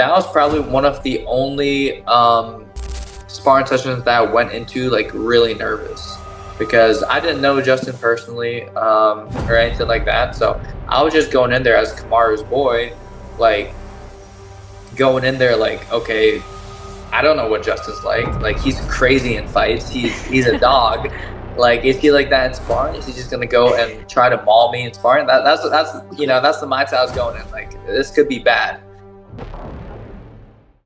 That was probably one of the only sparring sessions that I went into like really nervous because I didn't know Justin personally or anything like that. So I was just going in there as Kamaru's boy, like going in there like, okay, I don't know what Justin's like. Like he's crazy in fights. He's a dog. Like is he like that in sparring? Is he just gonna go and try to maul me in sparring? That's that's the mindset I was going in. Like this could be bad.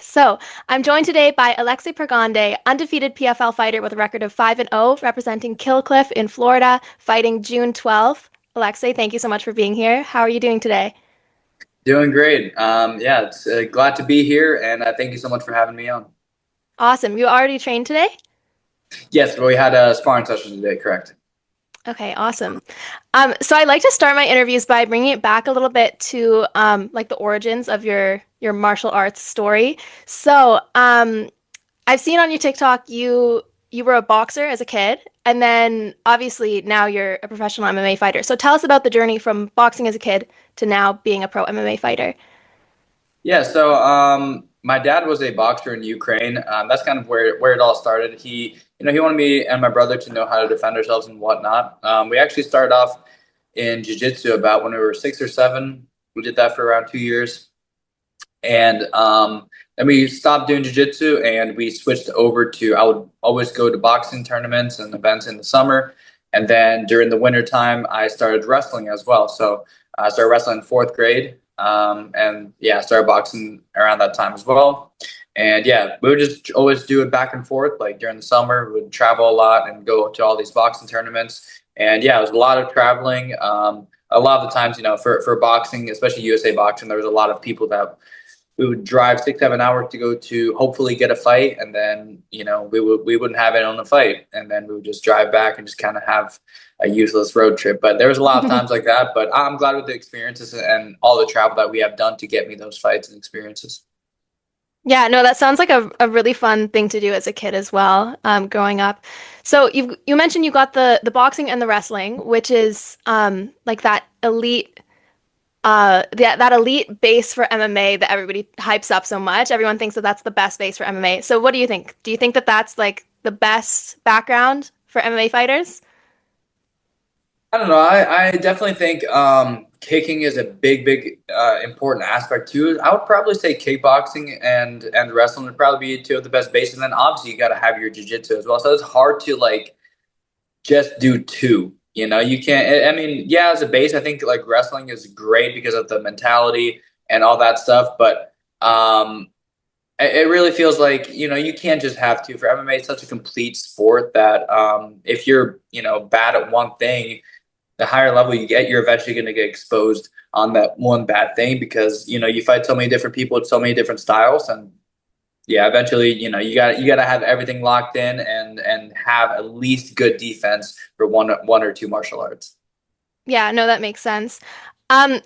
So, I'm joined today by Alexei Pergande, undefeated PFL fighter with a record of 5-0, representing Killcliff in Florida, fighting June 12th. Alexei, thank you so much for being here. How are you doing today? Doing great. Yeah, it's glad to be here, and thank you so much for having me on. Awesome. You already trained today? Yes, we had a sparring session today, correct? Okay, awesome. So I like to start my interviews by bringing it back a little bit to like the origins of your martial arts story. So I've seen on your TikTok you were a boxer as a kid, and then obviously now you're a professional MMA fighter. So tell us about the journey from boxing as a kid to now being a pro MMA fighter. Yeah, so my dad was a boxer in Ukraine. That's kind of where it all started. He wanted me and my brother to know how to defend ourselves and whatnot. We actually started off in jiu-jitsu about when we were 6 or 7. We did that for around 2 years. And then we stopped doing jiu-jitsu and we switched over to, I would always go to boxing tournaments and events in the summer. And then during the winter time, I started wrestling as well. So I started wrestling in 4th grade. And yeah, I started boxing around that time as well. And yeah, we would just always do it back and forth. Like during the summer, we would travel a lot and go to all these boxing tournaments. And yeah, it was a lot of traveling. A lot of the times, for boxing, especially USA boxing, there was a lot of people that we would drive 6, 7 hours to go to hopefully get a fight, and then we wouldn't have it on the fight, and then we would just drive back and just kind of have a useless road trip. But there was a lot of times like that. But I'm glad with the experiences and all the travel that we have done to get me those fights and experiences. Yeah, no, that sounds like a really fun thing to do as a kid as well, growing up. So you mentioned you got the boxing and the wrestling, which is like that elite that elite base for MMA that everybody hypes up so much. Everyone thinks that that's the best base for MMA. So what do you think? Do you think that that's like the best background for MMA fighters? I don't know. I definitely think kicking is a big important aspect too. I would probably say kickboxing and wrestling would probably be two of the best bases. And then obviously you got to have your jiu-jitsu as well. So it's hard to like just do two. You can't. I mean, yeah, as a base, I think like wrestling is great because of the mentality and all that stuff. But it really feels like you can't just have two. For MMA, it's such a complete sport that if you're bad at one thing, the higher level you get, you're eventually going to get exposed on that one bad thing because you fight so many different people with so many different styles, and yeah, eventually you got to have everything locked in and have at least good defense for one or two martial arts. Yeah, no, that makes sense.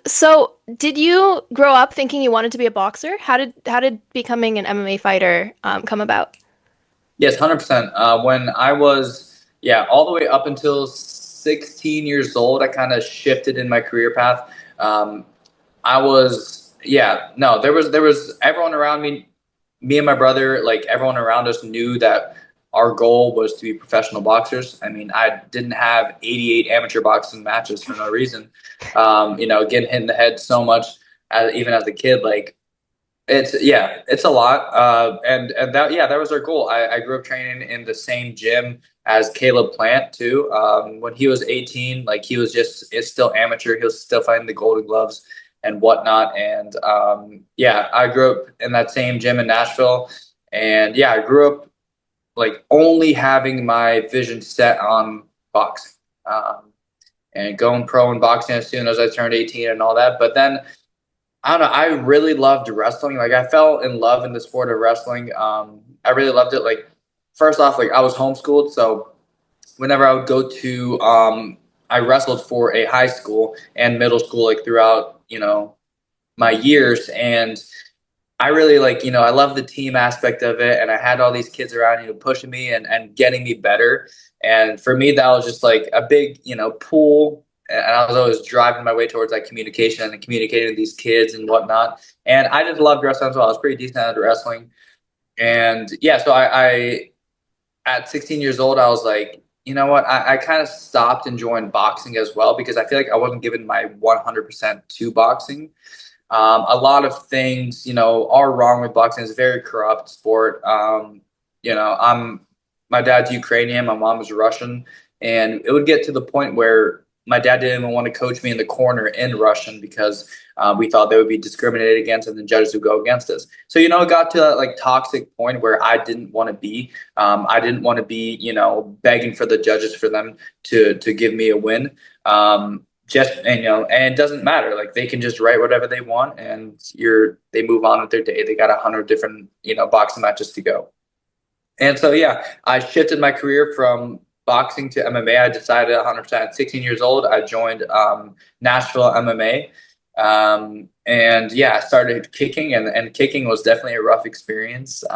So did you grow up thinking you wanted to be a boxer? How did becoming an MMA fighter come about? Yes, 100%. When I was, yeah, all the way up until 16 years old, I kind of shifted in my career path. Um, I was, yeah, no, there was everyone around me and my brother, like everyone around us knew that our goal was to be professional boxers. I mean, I didn't have 88 amateur boxing matches for no reason. Getting hit in the head so much, even as a kid, like it's a lot. And that yeah, that was our goal. I grew up training in the same gym as Caleb Plant too. When he was 18, like it's still amateur. He was still fighting the Golden Gloves and whatnot. And yeah, I grew up in that same gym in Nashville. And yeah, I grew up like only having my vision set on boxing. And going pro in boxing as soon as I turned 18 and all that. But then I don't know. I really loved wrestling. Like I fell in love in the sport of wrestling. I really loved it. Like first off, like I was homeschooled, so whenever I would go to, I wrestled for a high school and middle school, like throughout my years, and I really like I love the team aspect of it, and I had all these kids around pushing me and getting me better. And for me, that was just like a big pull and I was always driving my way towards like communication and communicating with these kids and whatnot. And I just loved wrestling as well. I was pretty decent at wrestling. And yeah, so I at 16 years old, I was like, you know what? I kind of stopped enjoying boxing as well because I feel like I wasn't given my 100% to boxing. A lot of things, are wrong with boxing. It's a very corrupt sport. I'm my dad's Ukrainian, my mom is Russian, and it would get to the point where my dad didn't even want to coach me in the corner in Russian because we thought they would be discriminated against, and the judges would go against us. So it got to that like toxic point where I didn't want to be. I didn't want to be, begging for the judges for them to give me a win. Just and it doesn't matter, like they can just write whatever they want and they move on with their day. They got 100 different boxing matches to go. And so yeah, I shifted my career from boxing to MMA. I decided 100% at 16 years old. I joined Nashville MMA. And yeah, I started kicking, and kicking was definitely a rough experience. It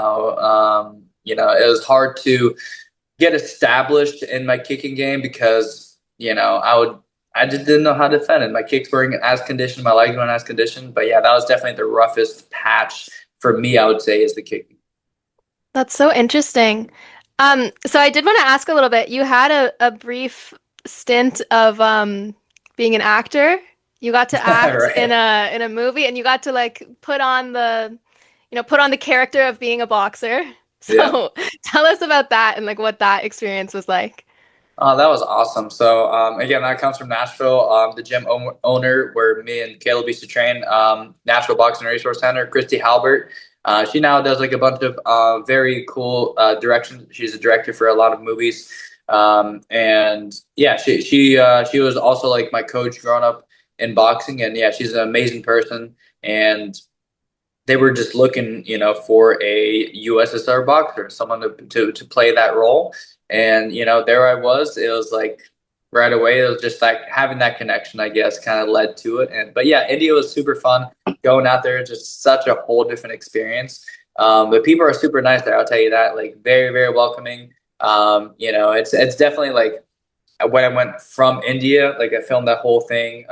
was hard to get established in my kicking game because I just didn't know how to defend it. My kicks weren't as conditioned, my legs weren't as conditioned. But yeah, that was definitely the roughest patch for me, I would say, is the kicking. That's so interesting. So I did want to ask a little bit. You had a brief stint of being an actor. You got to act in Right. a movie, and you got to like put on the character of being a boxer. Yeah. So tell us about that and like what that experience was like. Oh, that was awesome. So, again, that comes from Nashville. The gym owner where me and Caleb used to train, Nashville Boxing Resource Center, Christy Halbert. She now does like a bunch of very cool directions. She's a director for a lot of movies. And yeah, she was also like my coach growing up in boxing. And yeah, she's an amazing person. And they were just looking, for a USSR boxer, someone to play that role. And, there I was. It was like right away, it was just like having that connection, I guess, kind of led to it. But yeah, India was super fun. Going out there, just such a whole different experience. But people are super nice there, I'll tell you that. Like very, very welcoming. It's definitely like when I went from India, like I filmed that whole thing.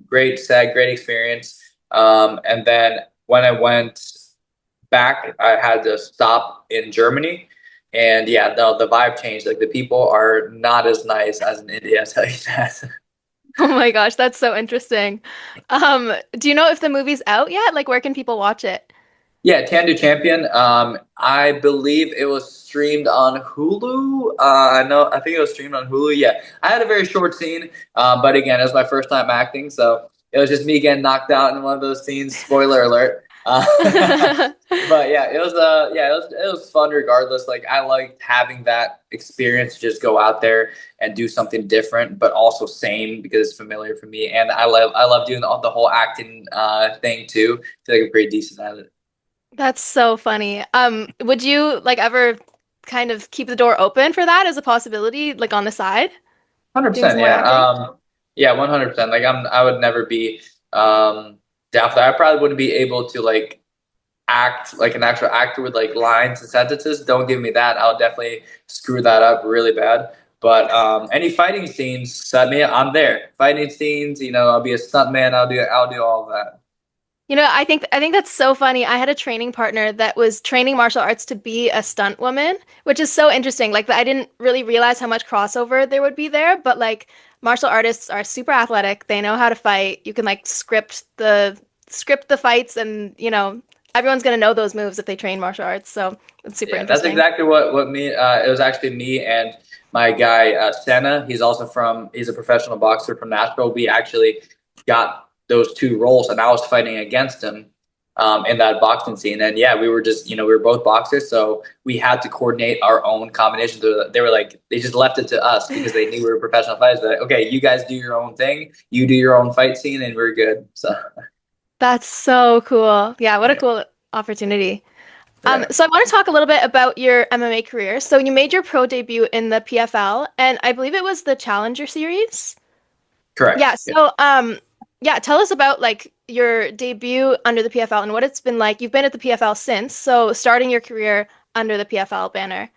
Great set, great experience. And then when I went back, I had to stop in Germany. And yeah, no, the vibe changed. Like the people are not as nice as in India, I'll tell you that. Oh my gosh, that's so interesting. Do you know if the movie's out yet? Like, where can people watch it? Yeah, Tandu Champion. I believe it was streamed on Hulu. I think it was streamed on Hulu. Yeah, I had a very short scene, but again, it was my first time acting, so it was just me getting knocked out in one of those scenes. Spoiler alert. But yeah, it was fun regardless. Like I liked having that experience to just go out there and do something different, but also same because it's familiar for me, and I love doing the whole acting thing too. I feel like I'm pretty decent at it. That's so funny. Would you like ever kind of keep the door open for that as a possibility, like on the side, doing some 100%, more yeah. acting? Yeah, 100%. Like I would never be down for that. I probably wouldn't be able to like act like an actual actor with like lines and sentences. Don't give me that. I'll definitely screw that up really bad. But any fighting scenes, set me up. I'm there. Fighting scenes, I'll be a stuntman. I'll do all of that. I think that's so funny. I had a training partner that was training martial arts to be a stunt woman, which is so interesting. Like I didn't really realize how much crossover there would be there, but like martial artists are super athletic. They know how to fight. You can like script the fights and, everyone's going to know those moves if they train martial arts. So it's super Yeah, that's interesting. exactly what me. It was actually me and my guy Senna. He's a professional boxer from Nashville. We actually got those two roles, and I was fighting against him in that boxing scene. And yeah, we were just we were both boxers, so we had to coordinate our own combinations. They were like they just left it to us because they knew we were professional fighters. They're like, okay, you guys do your own thing, you do your own fight scene, and we're good. So That's so cool. Yeah, what a yeah, cool opportunity. yeah, So I want to talk a little bit about your MMA career. So you made your pro debut in the PFL, and I believe it was the Challenger Series. Yeah, correct. Yeah. yeah, tell us about like your debut under the PFL and what it's been like. You've been at the PFL since, so starting your career under the PFL banner.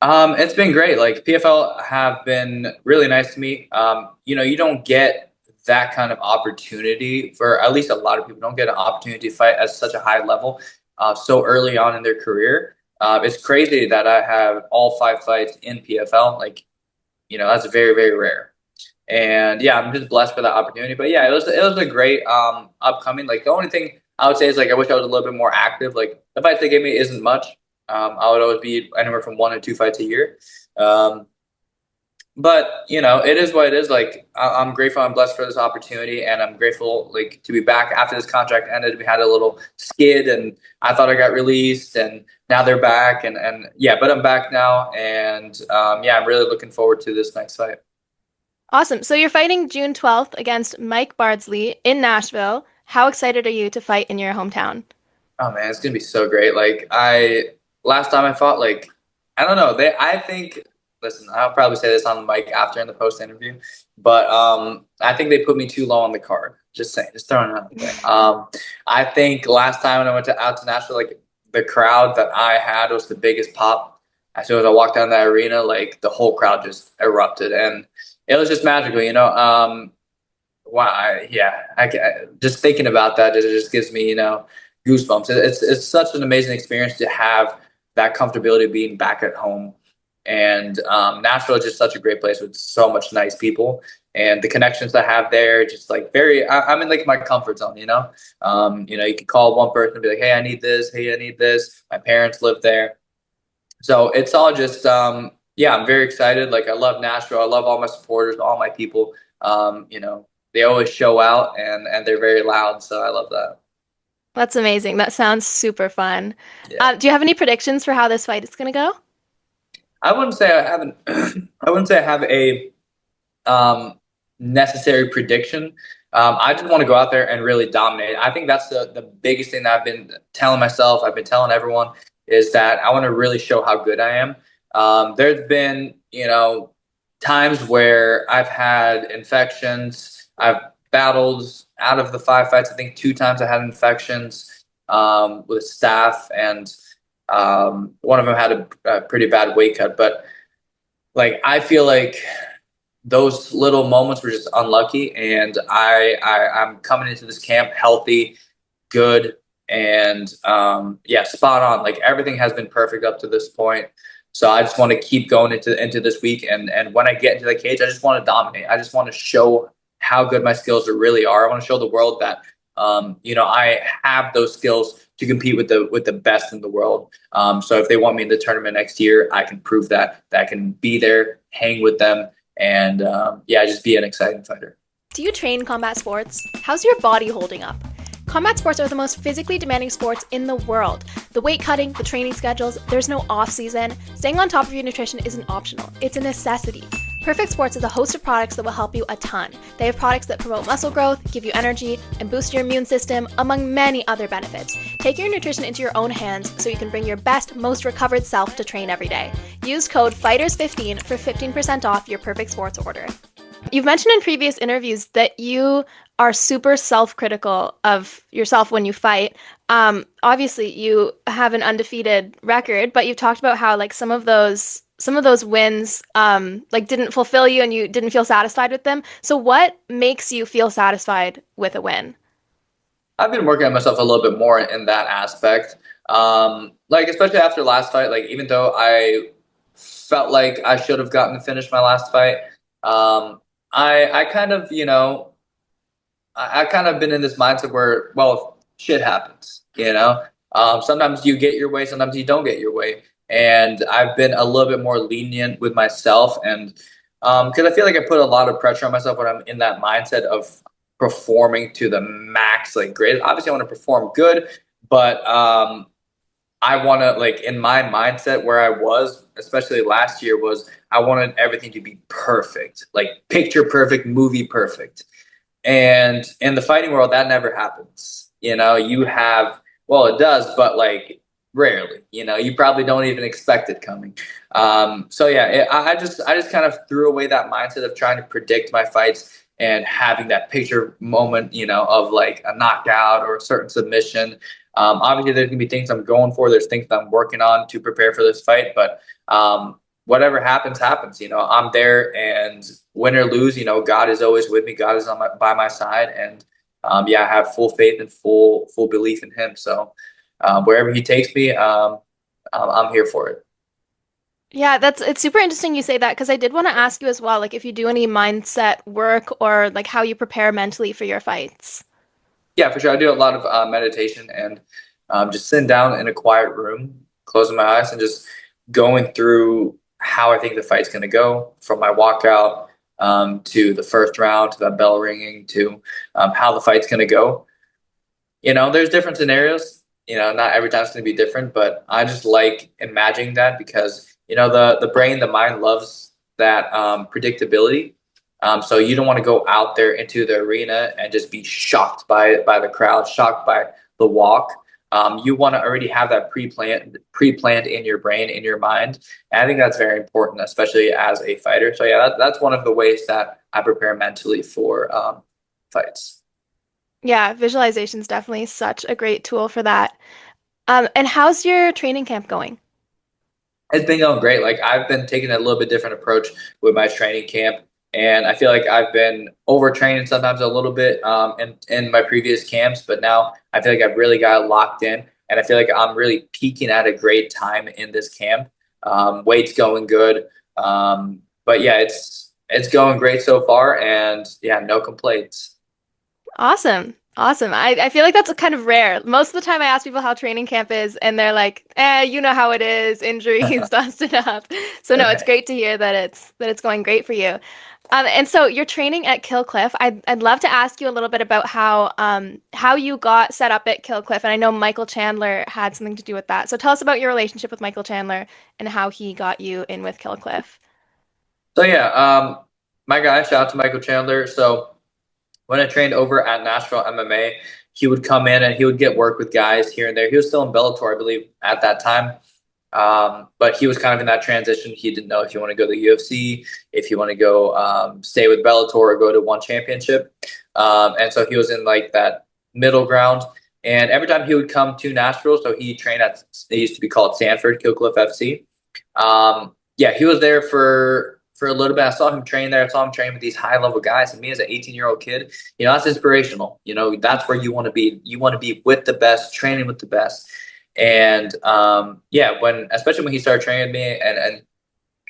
It's been great. Like PFL have been really nice to me. You don't get that kind of opportunity for at least a lot of people don't get an opportunity to fight at such a high level so early on in their career. It's crazy that I have all 5 fights in PFL. Like, that's very, very rare. And yeah, I'm just blessed for that opportunity. But yeah, it was a great upcoming. Like the only thing I would say is like I wish I was a little bit more active. Like the fights they gave me isn't much. I would always be anywhere from 1 to 2 fights a year. Um, but it is what it is. Like I'm grateful, I'm blessed for this opportunity, and I'm grateful like to be back after this contract ended. We had a little skid, and I thought I got released, and now they're back, and yeah, but I'm back now, and yeah, I'm really looking forward to this next fight. Awesome. So you're fighting June 12th against Mike Bardsley in Nashville. How excited are you to fight in your hometown? Oh man, it's gonna be so great. Like I last time I fought, like I don't know. I think listen, I'll probably say this on the mic after in the post interview, but I think they put me too low on the card. Just saying, just throwing it out there. I think last time when I went out to Nashville, like the crowd that I had was the biggest pop. As soon as I walked down that arena, like the whole crowd just erupted, and it was just magical. Wow, just thinking about that, it just gives me, goosebumps. It's such an amazing experience to have that comfortability of being back at home. And Nashville is just such a great place with so much nice people, and the connections I have there, just like I'm in like my comfort zone. You can call one person and be like, hey, I need this. Hey, I need this. My parents live there. So it's all just, yeah, I'm very excited. Like I love Nashville. I love all my supporters, all my people. They always show out, and they're very loud. So I love that. That's amazing. That sounds super fun. Yeah. Do you have any predictions for how this fight is going to go? I wouldn't say I haven't, I wouldn't say I have a necessary prediction. I just want to go out there and really dominate. I think that's the biggest thing that I've been telling myself, I've been telling everyone, is that I want to really show how good I am. There's been, times where I've had infections. I've battled out of the 5 fights. I think 2 times I had infections with staff, and one of them had a pretty bad weight cut. But like I feel like those little moments were just unlucky, and I'm coming into this camp healthy, good, and yeah, spot on. Like everything has been perfect up to this point. So I just want to keep going into this week, and when I get into the cage, I just want to dominate. I just want to show how good my skills really are. I want to show the world that I have those skills to compete with the best in the world. So if they want me in the tournament next year, I can prove that I can be there, hang with them, and yeah, just be an exciting fighter. Do you train combat sports? How's your body holding up? Combat sports are the most physically demanding sports in the world. The weight cutting, the training schedules, there's no off season. Staying on top of your nutrition isn't optional, it's a necessity. Perfect Sports has a host of products that will help you a ton. They have products that promote muscle growth, give you energy, and boost your immune system, among many other benefits. Take your nutrition into your own hands so you can bring your best, most recovered self to train every day. Use code FIGHTERS15 for 15% off your Perfect Sports order. You've mentioned in previous interviews that you are super self-critical of yourself when you fight. Obviously, you have an undefeated record, but you've talked about how like some of those wins like didn't fulfill you and you didn't feel satisfied with them. So what makes you feel satisfied with a win? I've been working on myself a little bit more in that aspect. Like especially after last fight, like even though I felt like I should have gotten to finish my last fight, I kind of, I kind of been in this mindset where, well, shit happens. Sometimes you get your way, sometimes you don't get your way. And I've been a little bit more lenient with myself. And because I feel like I put a lot of pressure on myself when I'm in that mindset of performing to the max, like great. Obviously, I want to perform good, but I want to, like, in my mindset where I was, especially last year, was I wanted everything to be perfect, like picture perfect, movie perfect. And in the fighting world, that never happens. You have, well, it does, but like rarely. You probably don't even expect it coming. So yeah, I just kind of threw away that mindset of trying to predict my fights and having that picture moment, of like a knockout or a certain submission. Obviously, there's gonna be things I'm going for. There's things that I'm working on to prepare for this fight, but whatever happens, happens. I'm there, and win or lose, God is always with me. God is by my side, and yeah, I have full faith and full belief in Him. So wherever He takes me, I'm here for it. Yeah, it's super interesting you say that because I did want to ask you as well, like if you do any mindset work or like how you prepare mentally for your fights. Yeah, for sure. I do a lot of meditation and just sitting down in a quiet room, closing my eyes, and just going through how I think the fight's going to go from my walkout to the first round to that bell ringing to how the fight's going to go. There's different scenarios. Not every time it's going to be different, but I just like imagining that because the brain, the mind loves that predictability. So you don't want to go out there into the arena and just be shocked by the crowd, shocked by the walk. You want to already have that pre-planned in your brain, in your mind. And I think that's very important, especially as a fighter. So yeah, that's one of the ways that I prepare mentally for fights. Yeah, visualization is definitely such a great tool for that. And how's your training camp going? It's been going great. Like I've been taking a little bit different approach with my training camp, and I feel like I've been overtraining sometimes a little bit in my previous camps, but now I feel like I've really got it locked in, and I feel like I'm really peaking at a great time in this camp. Weight's going good, but yeah, it's going great so far, and yeah, no complaints. Awesome. Awesome. I feel like that's kind of rare. Most of the time I ask people how training camp is and they're like, you know how it is, injuries, dust it up. So no, it's great to hear that it's going great for you. And so you're training at Kill Cliff. I'd love to ask you a little bit about how you got set up at Kill Cliff. And I know Michael Chandler had something to do with that. So tell us about your relationship with Michael Chandler and how he got you in with Kill Cliff. So yeah, my guy, shout out to Michael Chandler. So when I trained over at Nashville MMA, he would come in and he would get work with guys here and there. He was still in Bellator, I believe, at that time. But he was kind of in that transition. He didn't know if you want to go to the UFC, if you want to go stay with Bellator or go to one championship. And so he was in like that middle ground. And every time he would come to Nashville, so he trained at, it used to be called Sanford, Killcliff FC. Yeah, he was there for a little bit. I saw him train there. I saw him train with these high level guys. And me as an 18-year-old kid, that's inspirational. That's where you want to be. You want to be with the best, training with the best. And yeah, especially when he started training with me and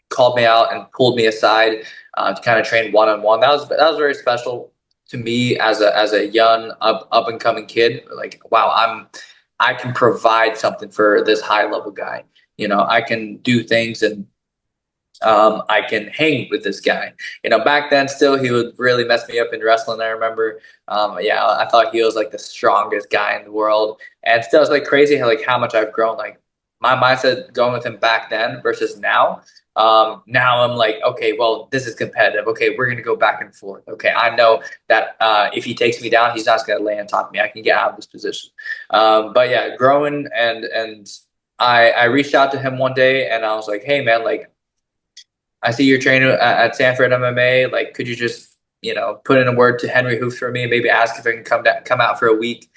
called me out and pulled me aside to kind of train one on one, that was very special to me as a young up and coming kid. Like, wow, I can provide something for this high level guy. I can do things and I can hang with this guy. Back then still he would really mess me up in wrestling. I remember, yeah, I thought he was like the strongest guy in the world, and still it's like crazy how much I've grown. Like my mindset going with him back then versus now. Now I'm like, okay, well, this is competitive. Okay, we're gonna go back and forth. Okay, I know that if he takes me down, he's not gonna lay on top of me. I can get out of this position. But yeah, growing and I reached out to him one day and I was like, hey man, like I see you're training at Sanford MMA. Like, could you just, put in a word to Henry Hoops for me? Maybe ask if I can come out for a week.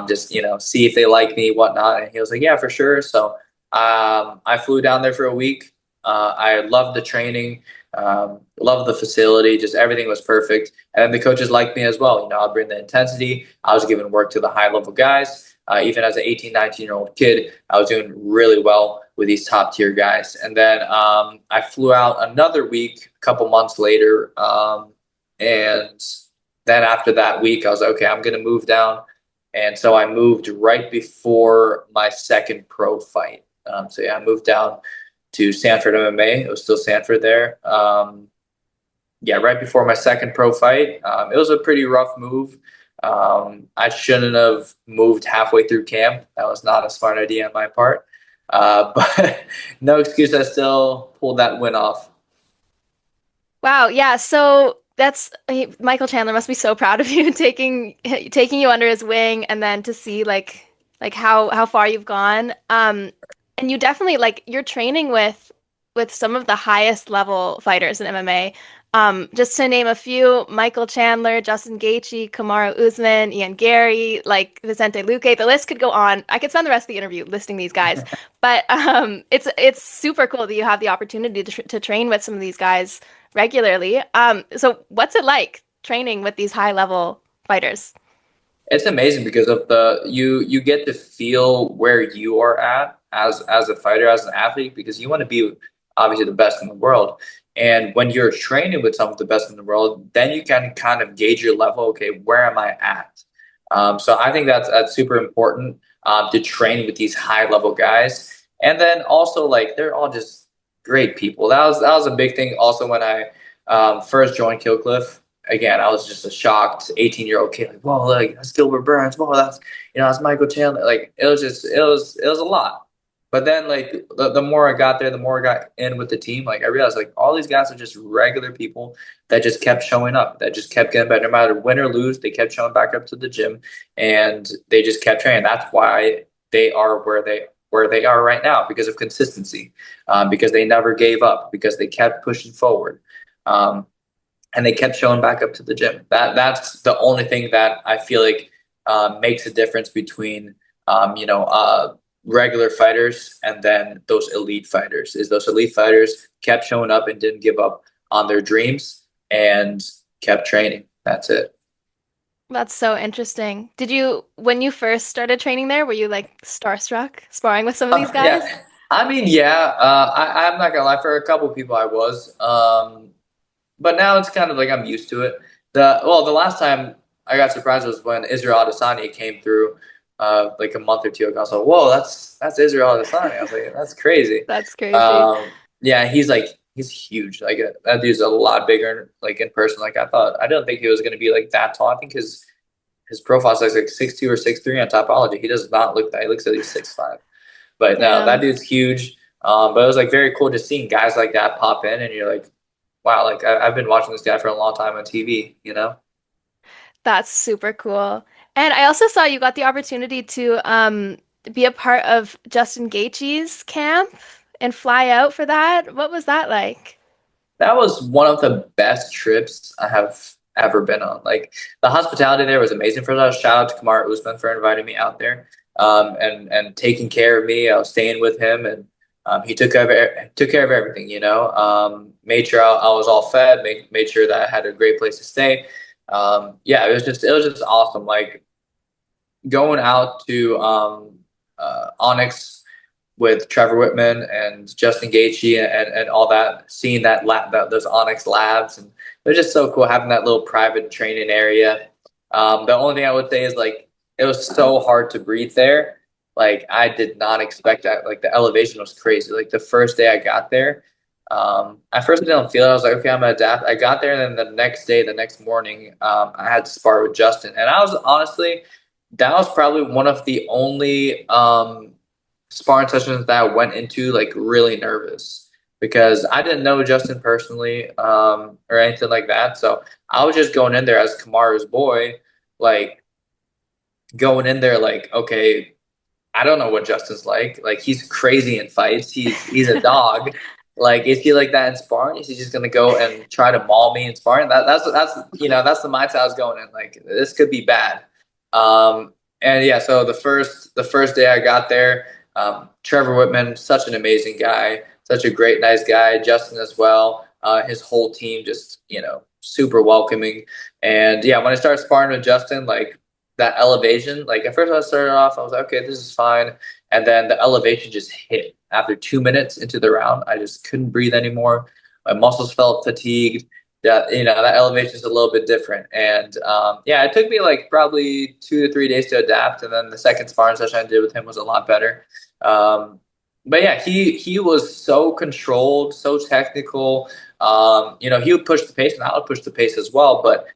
Just, see if they like me, whatnot. And he was like, yeah, for sure. So I flew down there for a week. I loved the training, loved the facility. Just everything was perfect. And then the coaches liked me as well. I'll bring the intensity. I was giving work to the high level guys. Even as an 18, 19-year-old kid, I was doing really well with these top tier guys. And then I flew out another week, a couple months later. And then after that week, I was like, okay, I'm going to move down. And so I moved right before my second pro fight. So yeah, I moved down to Sanford MMA. It was still Sanford there. Yeah, right before my second pro fight. It was a pretty rough move. I shouldn't have moved halfway through camp. That was not a smart idea on my part. But no excuse. I still pulled that win off. Wow, yeah. So Michael Chandler must be so proud of you taking you under his wing and then to see like how far you've gone. And you definitely like you're training with some of the highest level fighters in MMA. Just to name a few, Michael Chandler, Justin Gaethje, Kamaru Usman, Ian Gary, like Vicente Luque. The list could go on. I could spend the rest of the interview listing these guys, but it's super cool that you have the opportunity to train with some of these guys regularly. So what's it like training with these high level fighters? It's amazing because of you get to feel where you are at as a fighter, as an athlete, because you want to be obviously the best in the world. And when you're training with some of the best in the world, then you can kind of gauge your level. Okay, where am I at? So I think that's super important to train with these high level guys. And then also like they're all just great people. That was a big thing. Also when I first joined Killcliff, again, I was just a shocked 18-year-old kid. Like, whoa, like that's Gilbert Burns. Whoa, that's Michael Chandler. Like, it was a lot. But then, like, the more I got there, the more I got in with the team. Like, I realized, like, all these guys are just regular people that just kept showing up, that just kept getting better. No matter win or lose, they kept showing back up to the gym, and they just kept training. That's why they are where they are right now, because of consistency, because they never gave up, because they kept pushing forward. Um, and they kept showing back up to the gym. That's the only thing that I feel like makes a difference between regular fighters and then those elite fighters. Is those elite fighters kept showing up and didn't give up on their dreams and kept training. That's it. That's so interesting. When you first started training there, were you like starstruck sparring with some of these guys? Yeah, I mean, yeah. I'm not gonna lie. For a couple of people, I was. But now it's kind of like I'm used to it. The last time I got surprised was when Israel Adesanya came through, like a month or two ago. I was like, whoa, that's Israel Adesanya. I was like, that's crazy. That's crazy. Um, yeah, he's huge. Like that dude's a lot bigger, like in person. Like I thought, I didn't think he was gonna be like that tall. I think his profile is like 6'2" or 6'3" on Topology. He does not look that. He looks at least 6'5". But no, that Damn. dude's huge. But it was like very cool just seeing guys like that pop in, and you're like, wow, like I've been watching this guy for a long time on TV, you know? That's super cool. And I also saw you got the opportunity to be a part of Justin Gaethje's camp and fly out for that. What was that like? That was one of the best trips I have ever been on. Like the hospitality there was amazing for us. Shout out to Kamaru Usman for inviting me out there, and taking care of me. I was staying with him, and he took care of everything. Made sure I was all fed. Made sure that I had a great place to stay. Yeah, it was just awesome. Like going out to Onyx with Trevor Whitman and Justin Gaethje and all that, seeing those Onyx labs, and it was just so cool having that little private training area. The only thing I would say is like it was so hard to breathe there. Like I did not expect that. Like the elevation was crazy. Like the first day I got there, at first I didn't feel it. I was like, okay, I'm gonna adapt. I got there, and then the next day, the next morning, I had to spar with Justin, and I was honestly, that was probably one of the only sparring sessions that I went into like really nervous because I didn't know Justin personally, or anything like that. So I was just going in there as Kamaru's boy, like going in there like, okay, I don't know what Justin's like. Like he's crazy in fights. He's a dog. Like is he like that in sparring? Is he just gonna go and try to maul me in sparring? That's the mindset I was going in. Like this could be bad. And yeah, so the first day I got there, Trevor Whitman, such an amazing guy, such a great, nice guy. Justin as well. His whole team just super welcoming. And yeah, when I started sparring with Justin, like that elevation, like at first I started off, I was like, okay, this is fine. And then the elevation just hit after 2 minutes into the round. I just couldn't breathe anymore. My muscles felt fatigued. That elevation is a little bit different. And yeah, it took me like probably 2 to 3 days to adapt. And then the second sparring session I did with him was a lot better. Um, but yeah, he was so controlled, so technical. He would push the pace, and I would push the pace as well. But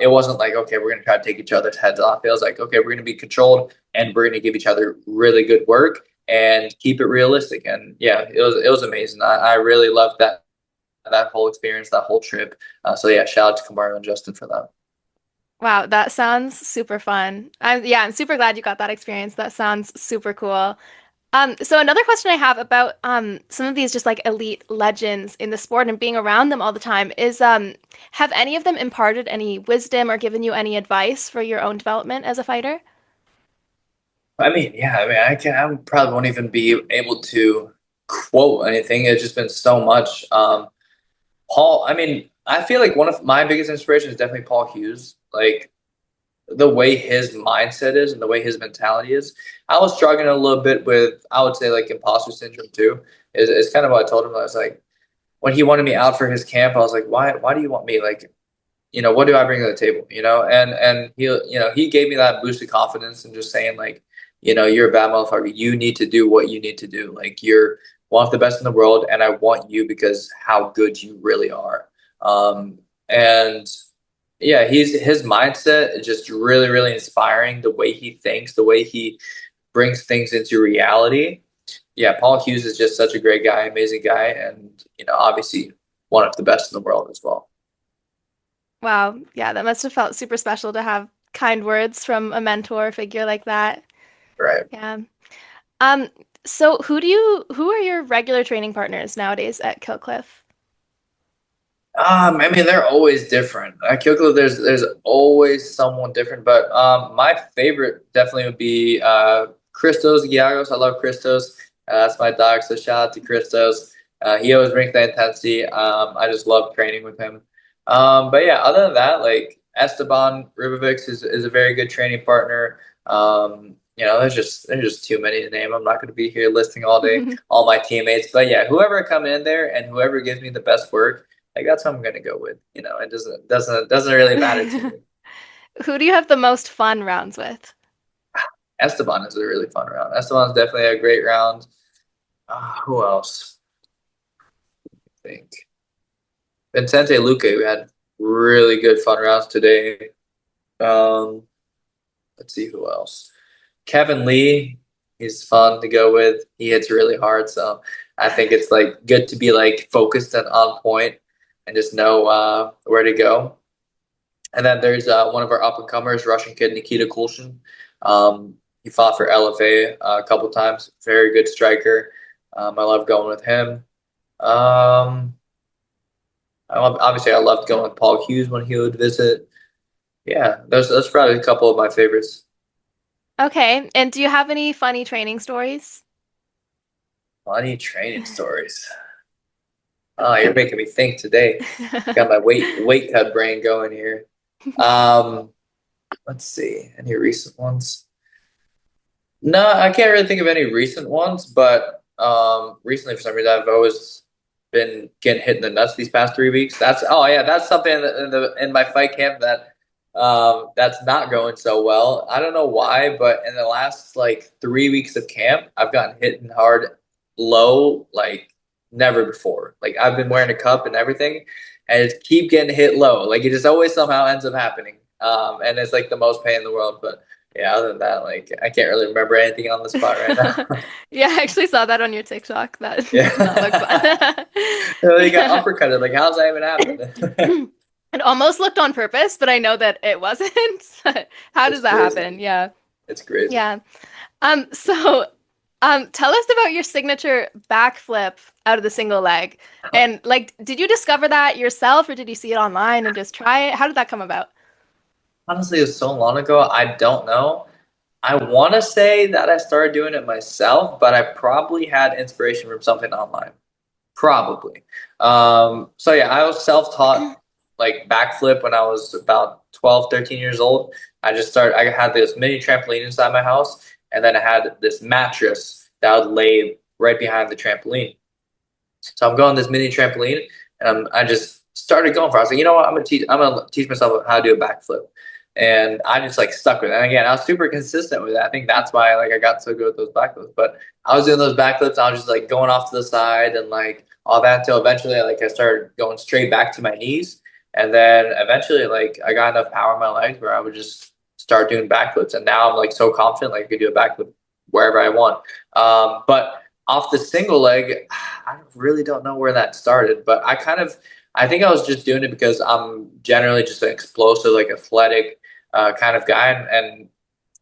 it wasn't like, okay, we're going to try to take each other's heads off. It was like, okay, we're going to be controlled, and we're going to give each other really good work and keep it realistic. And yeah, it was amazing. I really loved that whole experience, that whole trip. So yeah, shout out to Kamaru and Justin for that. Wow, that sounds super fun. I'm super glad you got that experience. That sounds super cool. So another question I have about some of these just like elite legends in the sport and being around them all the time is have any of them imparted any wisdom or given you any advice for your own development as a fighter? I mean, yeah, I mean, I probably won't even be able to quote anything. It's just been so much. Paul, I mean, I feel like one of my biggest inspirations is definitely Paul Hughes. Like the way his mindset is and the way his mentality is. I was struggling a little bit with, I would say, like imposter syndrome too. Is kind of what I told him. I was like, when he wanted me out for his camp, I was like, why do you want me? Like, what do I bring to the table? And he gave me that boost of confidence and just saying like, you're a bad motherfucker. You need to do what you need to do. Like you're one of the best in the world, and I want you because how good you really are. And yeah, his mindset is just really, really inspiring. The way he thinks, the way he brings things into reality. Yeah, Paul Hughes is just such a great guy, amazing guy, and obviously one of the best in the world as well. Wow, yeah, that must have felt super special to have kind words from a mentor figure like that. Right. Yeah. Um, so who are your regular training partners nowadays at Killcliff? I mean, they're always different. At Kyoko, there's always someone different, but my favorite definitely would be Christos Giagos. I love Christos. That's my dog, so shout out to Christos. He always brings the intensity. I just love training with him. But yeah, other than that, like Esteban Ribovics is a very good training partner. There's just too many to name. I'm not going to be here listing all day all my teammates, but yeah, whoever come in there and whoever gives me the best work. Like that's what I'm gonna go with. It doesn't really matter to me. Who do you have the most fun rounds with? Esteban is a really fun round. Esteban's definitely a great round. Who else? I think Vincente Luque. We had really good fun rounds today. Um, let's see who else. Kevin Lee. He's fun to go with. He hits really hard, so I think it's like good to be like focused and on point and just know where to go. And then there's one of our up and comers, Russian kid Nikita Kulshin. He fought for LFA a couple times. Very good striker. I love going with him. Um, Obviously, I loved going with Paul Hughes when he would visit. Yeah, that's probably a couple of my favorites. Okay, and do you have any funny training stories? Funny training stories. Oh, you're making me think today. Got my weight cut brain going here. Um, let's see. Any recent ones? No, I can't really think of any recent ones, but recently for some reason I've always been getting hit in the nuts these past 3 weeks. That's something in my fight camp that's not going so well. I don't know why, but in the last like 3 weeks of camp, I've gotten hit hard low like never before. Like I've been wearing a cup and everything, and it's keep getting hit low. Like it just always somehow ends up happening. And it's like the most pain in the world, but. Yeah, other than that, like I can't really remember anything on the spot right now. Yeah, I actually saw that on your TikTok. That does not look Yeah. fun. They got Yeah. uppercutted. Like, how's that even happen? It almost looked on purpose, but I know that it wasn't. How It's does that crazy. happen? Yeah. It's crazy. Yeah. So tell us about your signature backflip out of the single leg. And like, did you discover that yourself or did you see it online and just try it? How did that come about? Honestly, it was so long ago. I don't know. I want to say that I started doing it myself, but I probably had inspiration from something online. Probably. So yeah, I was self-taught like backflip when I was about 12, 13 years old. I had this mini trampoline inside my house, and then I had this mattress that I would lay right behind the trampoline. So I'm going this mini trampoline, and I just started going for it. I was like, you know what? I'm gonna teach myself how to do a backflip. And I just like stuck with it. And again, I was super consistent with it. I think that's why like I got so good with those backflips. But I was doing those backflips, I was just like going off to the side and like all that until eventually like I started going straight back to my knees. And then eventually like I got enough power in my legs where I would just start doing backflips. And now I'm like so confident like I could do a backflip wherever I want. But off the single leg, I really don't know where that started, but I think I was just doing it because I'm generally just an explosive, like athletic kind of guy, and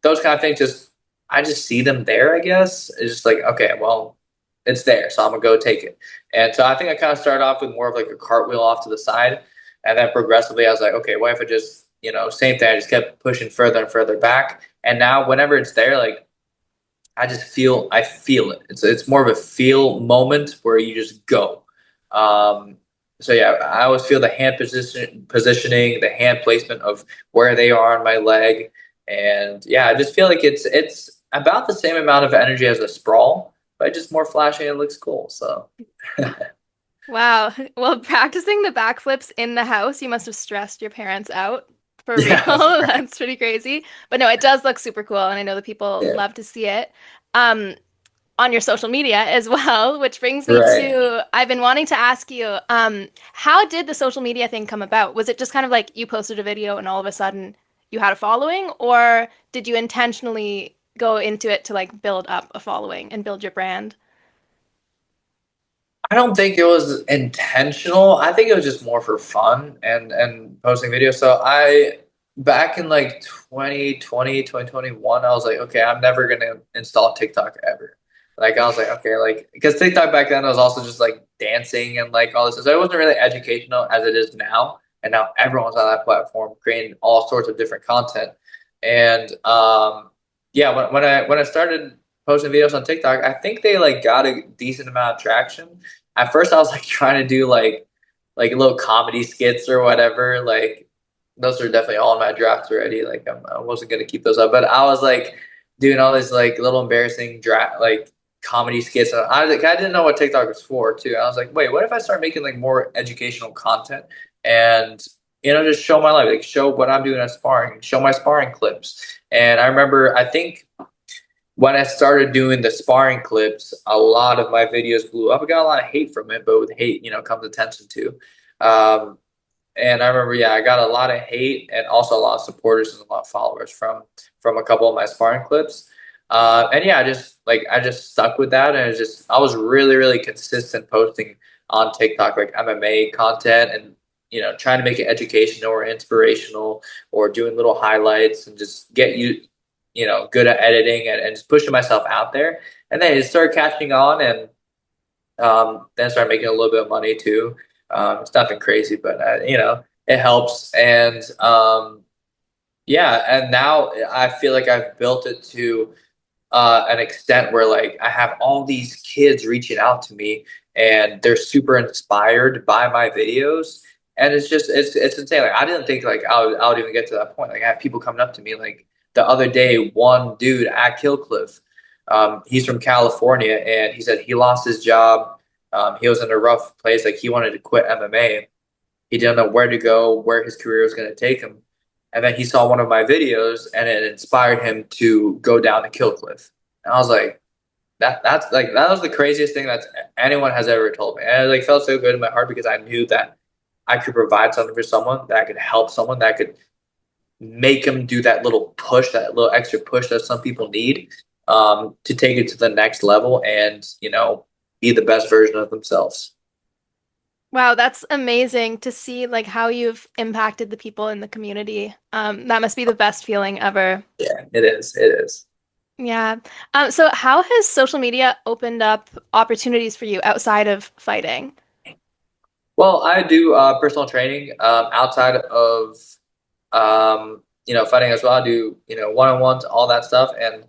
those kind of things just I just see them there, I guess. It's just like, okay, well, it's there, so I'm gonna go take it. And so I think I kind of started off with more of like a cartwheel off to the side, and then progressively I was like, okay, what if I just, same thing, I just kept pushing further and further back. And now whenever it's there, like I feel it. It's more of a feel moment where you just go. Um, so yeah, I always feel the hand positioning, the hand placement of where they are on my leg, and yeah, I just feel like it's about the same amount of energy as a sprawl, but just more flashy and it looks cool. So Wow. Well, practicing the backflips in the house, you must have stressed your parents out for real. yeah, that's right. That's pretty crazy. But no, it does look super cool, and I know that people Yeah, love to see it. Um, on your social media as well, which brings me right. to I've been wanting to ask you, how did the social media thing come about? Was it just kind of like you posted a video and all of a sudden you had a following, or did you intentionally go into it to like build up a following and build your brand? I don't think it was intentional. I think it was just more for fun and posting videos. So I back in like 2020, 2021, I was like, okay, I'm never gonna install TikTok ever. Like I was like, okay, like because TikTok back then was also just like dancing and like all this. So it wasn't really educational as it is now. And now everyone's on that platform creating all sorts of different content. And yeah, when I started posting videos on TikTok, I think they like got a decent amount of traction. At first I was like trying to do like little comedy skits or whatever. Like those are definitely all in my drafts already. Like I wasn't gonna keep those up, but I was like doing all these like little embarrassing draft like comedy skits. And I didn't know what TikTok was for too. I was like, wait, what if I start making like more educational content and just show my life, like show what I'm doing at sparring, show my sparring clips. And I remember, I think when I started doing the sparring clips, a lot of my videos blew up. I got a lot of hate from it, but with hate, comes attention too. Um, and I remember, yeah, I got a lot of hate and also a lot of supporters and a lot of followers from a couple of my sparring clips. And yeah, I just stuck with that, and I was really really consistent posting on TikTok like MMA content and trying to make it educational or inspirational or doing little highlights and just get good at editing and just pushing myself out there. And then it started catching on, and then started making a little bit of money too. It's nothing crazy, but it helps. And yeah, and now I feel like I've built it to an extent where like I have all these kids reaching out to me, and they're super inspired by my videos. And it's insane. Like I didn't think like I would even get to that point. Like I have people coming up to me like the other day, one dude at Killcliff, he's from California, and he said he lost his job. He was in a rough place. Like he wanted to quit MMA. He didn't know where to go, where his career was going to take him. And then he saw one of my videos, and it inspired him to go down to Killcliff. And I was like, that was the craziest thing that anyone has ever told me. And it like felt so good in my heart because I knew that I could provide something for someone, that I could help someone, that I could make them do that little push, that little extra push that some people need, to take it to the next level and be the best version of themselves. Wow, that's amazing to see like how you've impacted the people in the community. That must be the best feeling ever. Yeah, it is. It is. Yeah. So how has social media opened up opportunities for you outside of fighting? Well, I do personal training outside of fighting as well. I do one-on-ones, all that stuff, and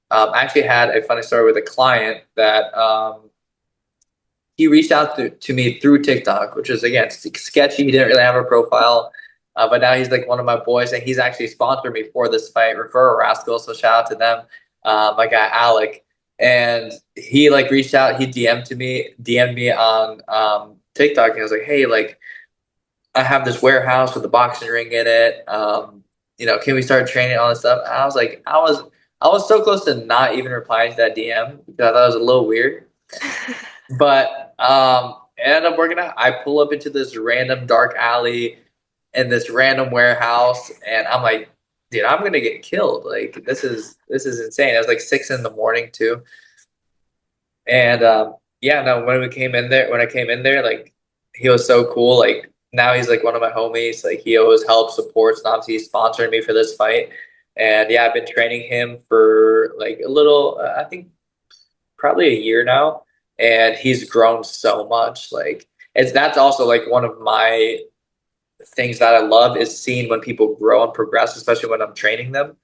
I actually had a funny story with a client that he reached out to me through TikTok, which is again sketchy. He didn't really have a profile, but now he's like one of my boys, and he's actually sponsored me for this fight, Referral Rascal. So shout out to them, my guy Alec, and he like reached out. He DM'd me on TikTok, and he was like, "Hey, like I have this warehouse with a boxing ring in it. Can we start training all this stuff?" And I was like, I was so close to not even replying to that DM because I thought it was a little weird. But it ended up working out. I pull up into this random dark alley in this random warehouse, and I'm like, dude, I'm gonna get killed. Like this is insane. It was like 6 in the morning too. And yeah, no, when I came in there, like he was so cool. Like now he's like one of my homies. Like he always helps, supports, and obviously he's sponsoring me for this fight. And yeah, I've been training him for for like a little, I think probably a year now, and he's grown so much. Like that's also like one of my things that I love is seeing when people grow and progress, especially when I'm training them.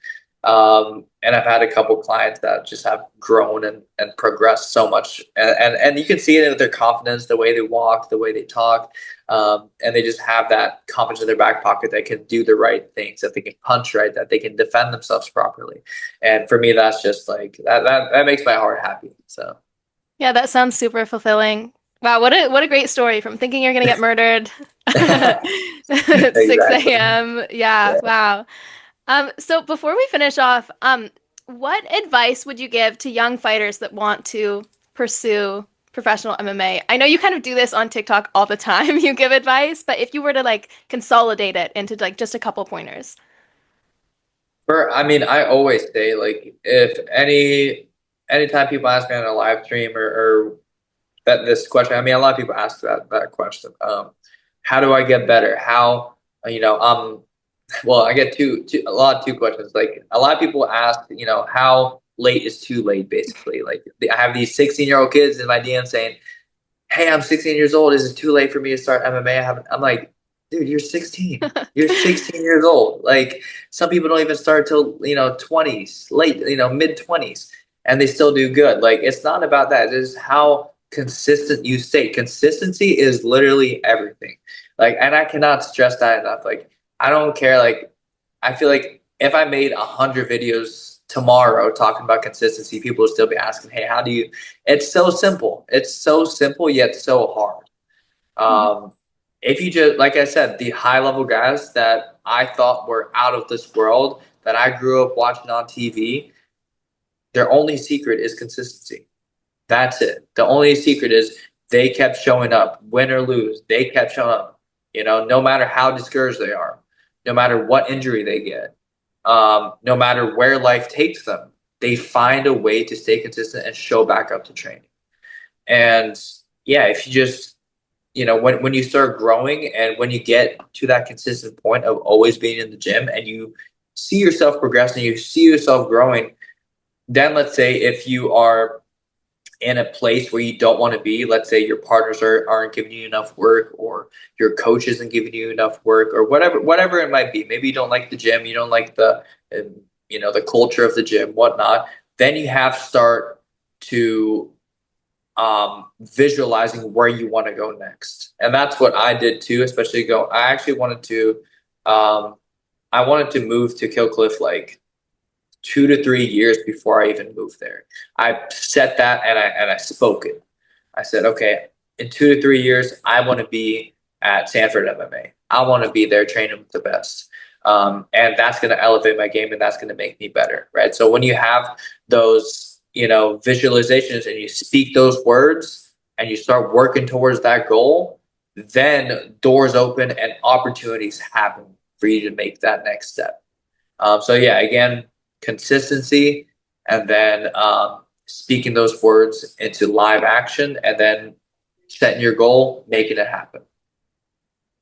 And I've had a couple clients that just have grown and progressed so much, and you can see it in their confidence, the way they walk, the way they talk, and they just have that confidence in their back pocket that can do the right things, that they can punch right, that they can defend themselves properly. And for me, that's just like that makes my heart happy. So Yeah, that sounds super fulfilling. Wow, what a great story from thinking you're gonna get murdered at 6 exactly. a.m. Yeah, Yeah. wow. So before we finish off, what advice would you give to young fighters that want to pursue professional MMA? I know you kind of do this on TikTok all the time. You give advice, but if you were to like consolidate it into like just a couple pointers. I mean, I always say like if anytime people ask me on a live stream or that this question, I mean, a lot of people ask that question. How do I get better? How well, I get two questions. Like a lot of people ask, how late is too late? Basically, like I have these 16-year-old kids in my DM saying, "Hey, I'm 16 years old. Is it too late for me to start MMA?" I'm like, dude, you're 16. You're 16 years old. Like some people don't even start till 20s, late, mid 20s, and they still do good. Like it's not about that. It's how consistent you stay. Consistency is literally everything. Like, and I cannot stress that enough. Like, I don't care. Like, I feel like if I made 100 videos tomorrow talking about consistency, people would still be asking, "Hey, how do you?" It's so simple. It's so simple yet so hard. Mhm. If you just, like I said, the high level guys that I thought were out of this world that I grew up watching on TV, their only secret is consistency. That's it. The only secret is they kept showing up, win or lose. They kept showing up, no matter how discouraged they are, no matter what injury they get, no matter where life takes them, they find a way to stay consistent and show back up to training. And yeah, if you just when you start growing and when you get to that consistent point of always being in the gym and you see yourself progressing, you see yourself growing, then let's say if you are in a place where you don't want to be, let's say your partners aren't giving you enough work or your coach isn't giving you enough work or whatever it might be. Maybe you don't like the gym, you don't like the culture of the gym, whatnot. Then you have to start to visualizing where you want to go next. And that's what I did too, especially I actually um, I wanted to move to Kill Cliff like 2 to 3 years before I even moved there. I set that and I spoke it. I said, okay, in 2 to 3 years, I want to be at Sanford MMA. I want to be there training with the best. And that's going to elevate my game and that's going to make me better. Right. So when you have those, visualizations and you speak those words and you start working towards that goal, then doors open and opportunities happen for you to make that next step. So yeah, again, consistency and then speaking those words into live action and then setting your goal, making it happen.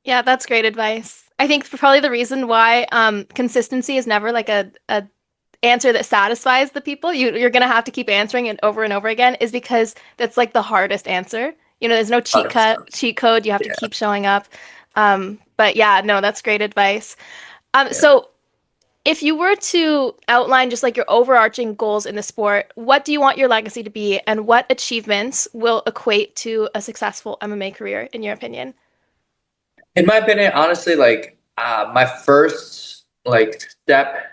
Yeah, that's great advice. I think probably the reason why consistency is never like a answer that satisfies the people. You're gonna have to keep answering it over and over again is because that's like the hardest answer. There's no 100%. cheat code. You have to Yeah. keep showing up. But yeah, no, that's great advice. Yeah. So if you were to outline just like your overarching goals in the sport, what do you want your legacy to be, and what achievements will equate to a successful MMA career, in your opinion? In my opinion, honestly, like my first like step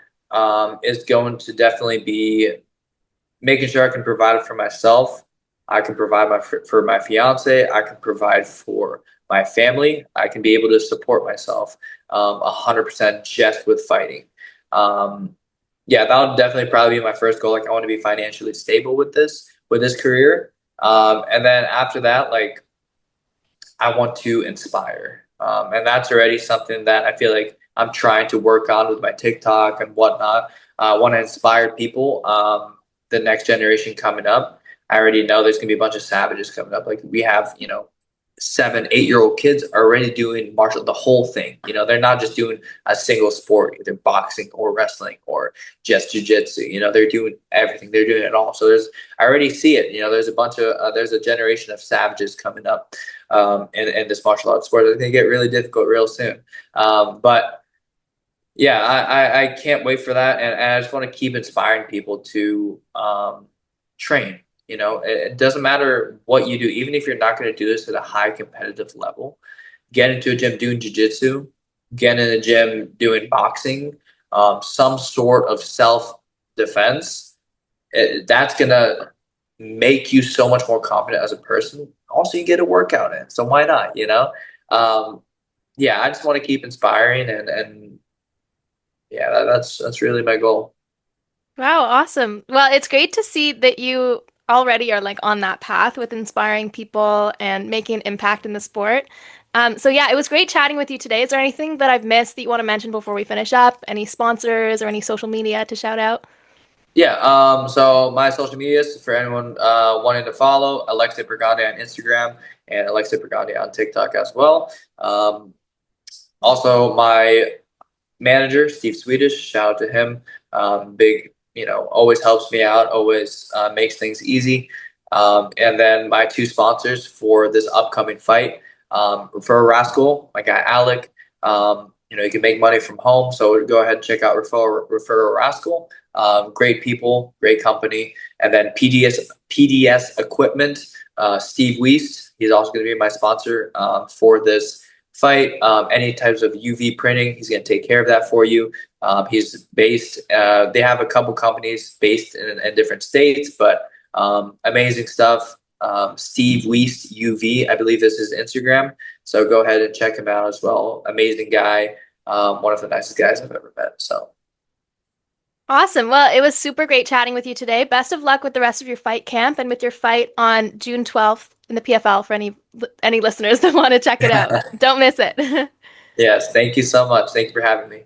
is going to definitely be making sure I can provide for myself. I can provide for my fiance. I can provide for my family. I can be able to support myself 100% just with fighting. Um, yeah, that would definitely probably be my first goal. Like I want to be financially stable with this career. And then after that, like I want to inspire. And that's already something that I feel like I'm trying to work on with my TikTok and whatnot. I want to inspire people, the next generation coming up. I already know there's going to be a bunch of savages coming up. Like we have, 7, 8 year old kids are already doing the whole thing. They're not just doing a single sport, either boxing or wrestling or just jujitsu. They're doing everything. They're doing it all. So I already see it. There's there's a generation of savages coming up in this martial arts sport. It's going to get really difficult real soon. But yeah, I can't wait for that. And I just want to keep inspiring people to train. It doesn't matter what you do, even if you're not going to do this at a high competitive level. Get into a gym doing jiu-jitsu, get in a gym doing boxing, some sort of self-defense. That's going to make you so much more confident as a person. Also, you get a workout in, so why not? Yeah, I just want to keep inspiring, and yeah, that's really my goal. Wow, awesome. Well, it's great to see that you already are like on that path with inspiring people and making an impact in the sport. So yeah, it was great chatting with you today. Is there anything that I've missed that you want to mention before we finish up? Any sponsors or any social media to shout out? Yeah, so my social medias for anyone wanting to follow, Alexei Pergande on Instagram and Alexei Pergande on TikTok as well. Also, my manager, Steve Swedish, shout out to him. Big, always helps me out, always makes things easy. And then my two sponsors for this upcoming fight, Refer Rascal, my guy Alec. You can make money from home, so go ahead and check out Refer Rascal. Great people, great company. And then PDS Equipment, Steve Wiest. He's also going to be my sponsor for this fight. Any types of UV printing, he's going to take care of that for you. He's based, they have a couple companies based in different states, but amazing stuff. Steve Wiest UV, I believe this is Instagram. So go ahead and check him out as well. Amazing guy. One of the nicest guys I've ever met. So Awesome. Well, it was super great chatting with you today. Best of luck with the rest of your fight camp and with your fight on June 12th in the PFL for any listeners that want to check it out. Don't miss it. yes, thank you so much. Thank you for having me.